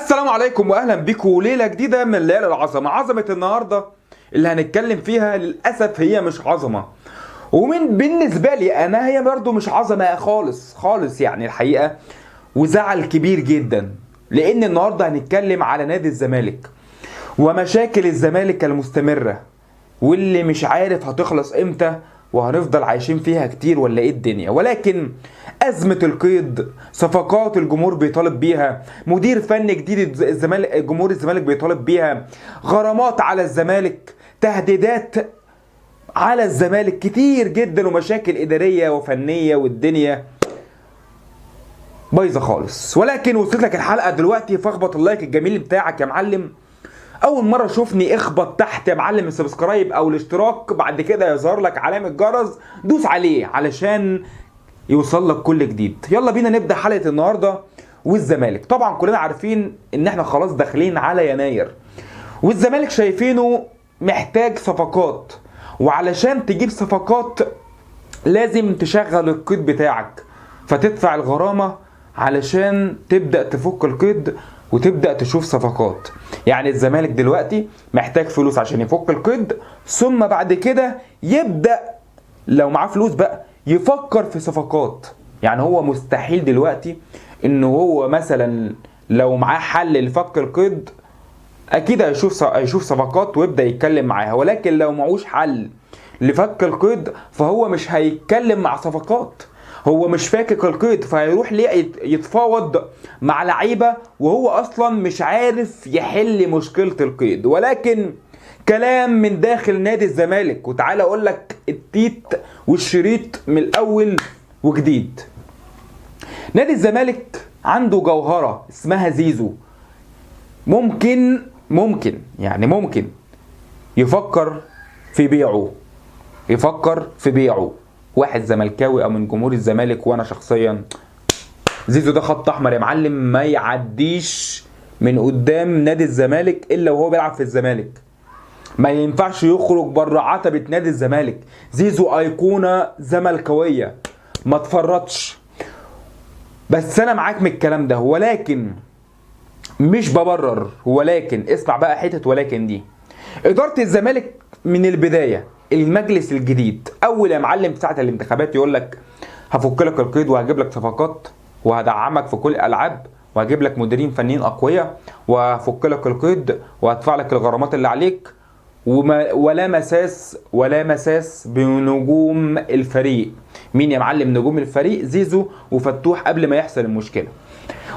السلام عليكم واهلا بيكم ليله جديده من ليالي العظمه. عظمه النهارده اللي هنتكلم فيها للاسف هي مش عظمه، ومن بالنسبه لي انا هي برضو مش عظمه خالص خالص يعني الحقيقه، وزعل كبير جدا. لان النهارده هنتكلم على نادي الزمالك ومشاكل الزمالك المستمره واللي مش عارف هتخلص امتى، وهنفضل عايشين فيها كتير ولا ايه الدنيا. ولكن أزمة القيد، صفقات الجمهور بيطالب بيها، مدير فني جديد الزمالك جمهور الزمالك بيطالب بيها، غرامات على الزمالك، تهديدات على الزمالك كتير جدا، ومشاكل إدارية وفنية، والدنيا بايظة خالص. ولكن وصلت لك الحلقة دلوقتي، فاخبط اللايك الجميل بتاعك يا معلم. اول مره شوفني اخبط تحت يا معلم السبسكرايب او الاشتراك، بعد كده يظهر لك علامه جرس، دوس عليه علشان يوصل لك كل جديد. يلا بينا نبدا حلقه النهارده. والزمالك طبعا كلنا عارفين ان احنا خلاص داخلين على يناير، والزمالك شايفينه محتاج صفقات، وعلشان تجيب صفقات لازم تشغل القيد بتاعك، فتدفع الغرامه علشان تبدا تفك القيد وتبدأ تشوف صفقات. يعني الزمالك دلوقتي محتاج فلوس عشان يفك القيد، ثم بعد كده يبدأ لو معاه فلوس بقى يفكر في صفقات. يعني هو مستحيل دلوقتي انه هو مثلا لو معاه حل لفك القيد اكيد هيشوف صفقات ويبدأ يتكلم معاها، ولكن لو معوش حل لفك القيد فهو مش هيتكلم مع صفقات، هو مش فاكك القيد، فهيروح ليه يتفاوض مع لعيبه وهو اصلا مش عارف يحل مشكله القيد. ولكن كلام من داخل نادي الزمالك، وتعالى اقول لك التيت والشريط من الاول وجديد. نادي الزمالك عنده جوهره اسمها زيزو، ممكن يفكر في بيعه واحد زملكاوي او من جمهور الزمالك. وانا شخصيا زيزو ده خط احمر يا معلم، ما يعديش من قدام نادي الزمالك الا وهو بيلعب في الزمالك، ما ينفعش يخرج بره عتبة نادي الزمالك. زيزو ايقونة زملكاوية ما تفرطش. بس انا معاك من الكلام ده، ولكن مش ببرر، ولكن اسمع بقى حتة ولكن دي. ادارة الزمالك من البداية، المجلس الجديد اول يا معلم ساعة الانتخابات يقول لك هفك لك القيد وهجيب لك صفقات وهدعمك في كل الالعاب وهجيب لك مديرين فنيين اقوياء وهفك لك القيد وهدفع لك الغرامات اللي عليك، ولا مساس بنجوم الفريق. مين يا معلم نجوم الفريق؟ زيزو وفتوح قبل ما يحصل المشكلة.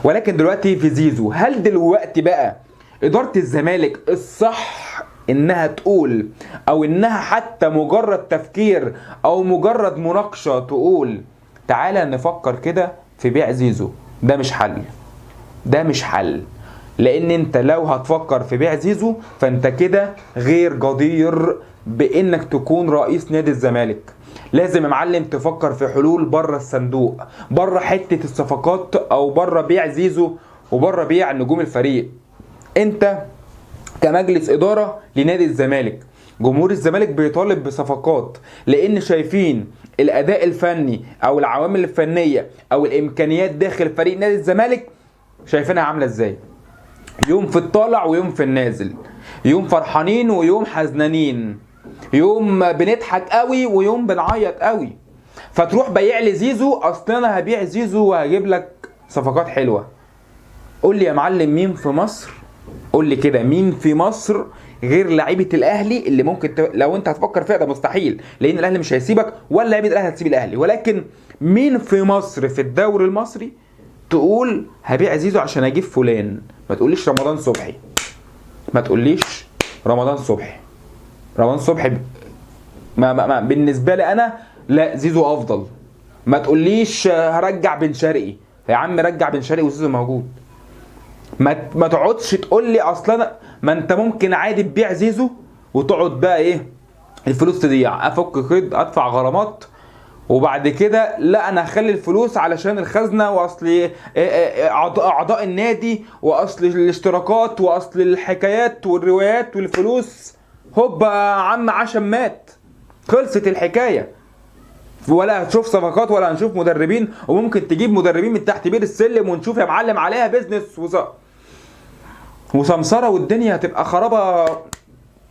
ولكن دلوقتي في زيزو، هل دلوقتي بقى إدارة الزمالك الصح إنها تقول، أو إنها حتى مجرد تفكير أو مجرد مناقشة تقول تعالى نفكر كده في بيع زيزو؟ ده مش حل. لأن أنت لو هتفكر في بيع زيزو فأنت كده غير جدير بإنك تكون رئيس نادي الزمالك. لازم يا معلم تفكر في حلول بره الصندوق، بره حتة الصفقات او بره بيع زيزو وبره بيع نجوم الفريق. انت كمجلس ادارة لنادي الزمالك، جمهور الزمالك بيطالب بصفقات لان شايفين الاداء الفني او العوامل الفنية او الامكانيات داخل فريق نادي الزمالك شايفينها عاملة ازاي، يوم في الطالع ويوم في النازل، يوم فرحانين ويوم حزنانين، يوم بنضحك قوي ويوم بنعيط قوي. فتروح بيع لي زيزو، اصل انا هبيع زيزو وهجيب لك صفقات حلوه. قول لي يا معلم مين في مصر، قول لي كده مين في مصر غير لعيبه الاهلي اللي ممكن لو انت هتفكر فيها ده مستحيل لان الاهلي مش هيسيبك ولا لعيبه الاهلي هتسيب الاهلي، ولكن مين في مصر في الدوري المصري تقول هبيع زيزو عشان اجيب فلان؟ ما تقوليش رمضان صبحي، رمضان صبحي ما بالنسبه لي انا لا، زيزو افضل. ما تقوليش هرجع بن شرقي، يا عم رجع بن شرقي وزيزو موجود. ما تقعدش تقول لي اصلا، ما انت ممكن عادي تبيع زيزو وتقعد بقى ايه الفلوس تضيع، افك قيد ادفع غرامات وبعد كده لا انا هخلي الفلوس علشان الخزنه واصل اعضاء النادي واصل الاشتراكات واصل الحكايات والروايات والفلوس. هوبا عم عشان مات، خلصت الحكايه. ولا هتشوف صفقات ولا هنشوف مدربين، وممكن تجيب مدربين من تحت بير السلم ونشوف يا معلم عليها بيزنس وسمسره والدنيا هتبقى خرابه،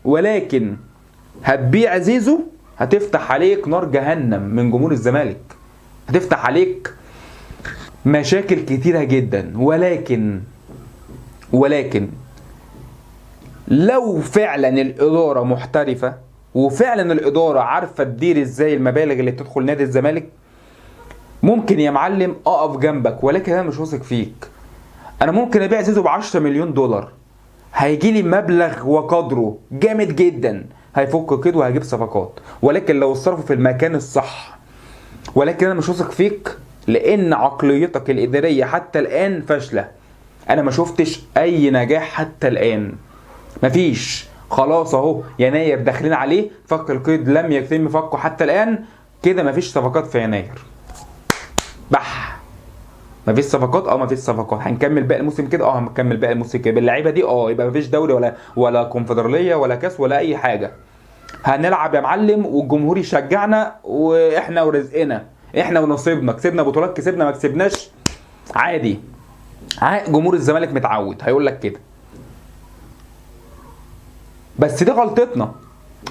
ولكن هتبيع زيزو هتفتح عليك نار جهنم من جمهور الزمالك، هتفتح عليك مشاكل كتيرة جدا. ولكن لو فعلا الإدارة محترفة وفعلا الإدارة عارفة تدير ازاي المبالغ اللي تدخل نادي الزمالك، ممكن يا معلم اقف جنبك، ولكن انا مش واثق فيك. انا ممكن ابيع زيزو ب10 مليون دولار، هيجي لي مبلغ وقدره جامد جدا، هيفك كده وهجيب صفقات، ولكن لو اتصرفوا في المكان الصح. ولكن انا مش واثق فيك لان عقليتك الاداريه حتى الان فاشله. انا ما شفتش اي نجاح حتى الان، مفيش. خلاص اهو يناير داخلين عليه، فك القيد لم يتم فكه حتى الان، كده مفيش صفقات في يناير. مفيش صفقات، مفيش صفقات. هنكمل باقي الموسم كده، هنكمل باقي الموسم كده باللعيبه دي، يبقى مفيش دوري ولا كونفدراليه ولا كاس ولا اي حاجه. هنلعب يا معلم والجمهور يشجعنا واحنا ورزقنا، احنا ونصيبنا، كسبنا بطولات كسبنا، ما كسبناش عادي. جمهور الزمالك متعود هيقول لك كده. بس دي غلطتنا،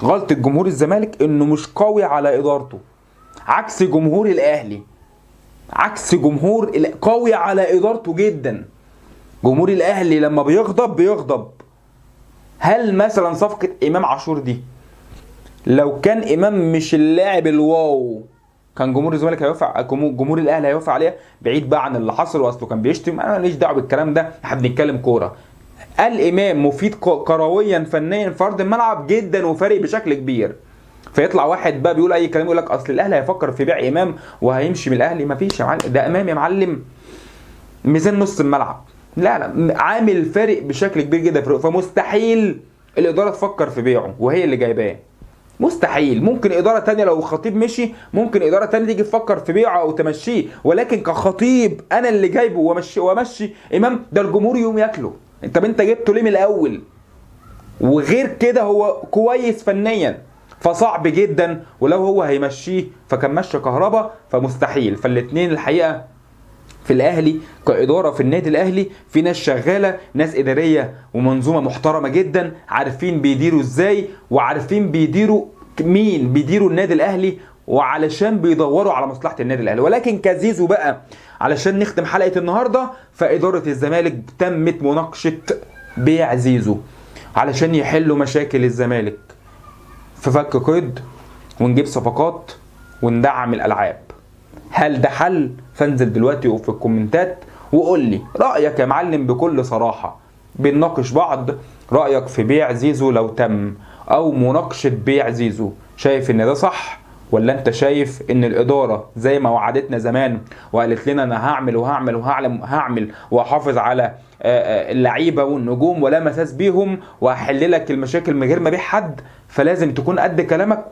غلطة جمهور الزمالك انه مش قوي على ادارته، عكس جمهور الاهلي. قوي على ادارته جدا. جمهور الاهلي لما بيغضب. هل مثلا صفقة امام عاشور دي لو كان امام مش اللاعب الواو، كان جمهور الزمالك هيوافق؟ جمهور الاهلي هيوافق عليها؟ بعيد بقى عن اللي حصل واصله كان بيشتم، انا ماليش دعوه بالكلام ده، احنا بنتكلم كوره. الامام مفيد كرويا فنيا في ارض الملعب جدا وفارق بشكل كبير. فيطلع واحد بقى بيقول اي كلام يقول لك اصل الاهلي هيفكر في بيع امام وهيمشي من الاهلي. مفيش يا معلم، ده امام يا معلم ميزان نص الملعب، لا عامل فارق بشكل كبير جدا، فمستحيل الاداره تفكر في بيعه وهي اللي جايباه، مستحيل. ممكن اداره تانية لو خطيب مشي، ممكن اداره تانية تيجي تفكر في بيعه او تمشيه، ولكن كخطيب انا اللي جايبه وامشي امام، ده الجمهور يوم ياكله. انت جبته ليه من الاول؟ وغير كده هو كويس فنيا، فصعب جدا. ولو هو هيمشيه فكان مشى كهربا، فمستحيل. فالاتنين الحقيقه في الاهلي كاداره، في النادي الاهلي في ناس شغاله، ناس اداريه ومنظومه محترمه جدا، عارفين بيديروا ازاي وعارفين بيديروا مين بيديروا النادي الاهلي، وعلشان بيدوروا على مصلحه النادي الاهلي. ولكن كزيزو بقى، علشان نختم حلقه النهارده، فاداره الزمالك تمت مناقشه بيع زيزو علشان يحلوا مشاكل الزمالك في فك قيد ونجيب صفقات وندعم الالعاب. هل ده حل؟ فانزل دلوقتي في الكومنتات وقول لي رأيك يا معلم بكل صراحة. بنناقش بعض، رأيك في بيع زيزو لو تم، او مناقشة بيع زيزو. شايف ان ده صح، ولا انت شايف ان الادارة زي ما وعدتنا زمان وقالت لنا انا هعمل واحافظ على اللعيبة والنجوم ولا مساس بيهم وهحل لك المشاكل من غير ما ابيع حد، فلازم تكون قد كلامك.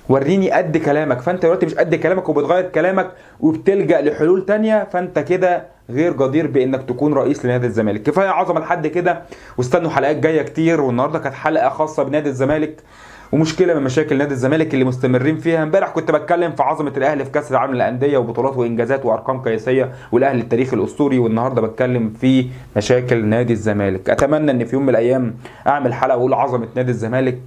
وريني قد كلامك. فانت دلوقتي مش قد كلامك وبتغير كلامك وبتلجأ لحلول تانية، فانت كده غير جدير بانك تكون رئيس لنادي الزمالك. كفايه عظمه لحد كده، واستنوا حلقات جايه كتير. والنهارده كانت حلقه خاصه بنادي الزمالك ومشكله من مشاكل نادي الزمالك اللي مستمرين فيها. امبارح كنت بتكلم في عظمه الاهلي في كاس العالم للانديه وبطولات وانجازات وارقام قياسيه والاهلي التاريخي الاسطوري، والنهارده بتكلم في مشاكل نادي الزمالك. اتمنى ان في يوم من الايام اعمل حلقه واقول عظمه نادي الزمالك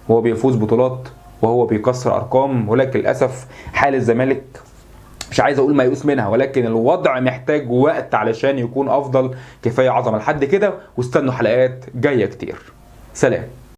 وهو بيفوز بطولات وهو بيكسر ارقام، ولكن للاسف حال الزمالك مش عايز اقول ميؤوس منها، ولكن الوضع محتاج وقت علشان يكون افضل. كفايه عظمه لحد كده، واستنوا حلقات جايه كتير. سلام.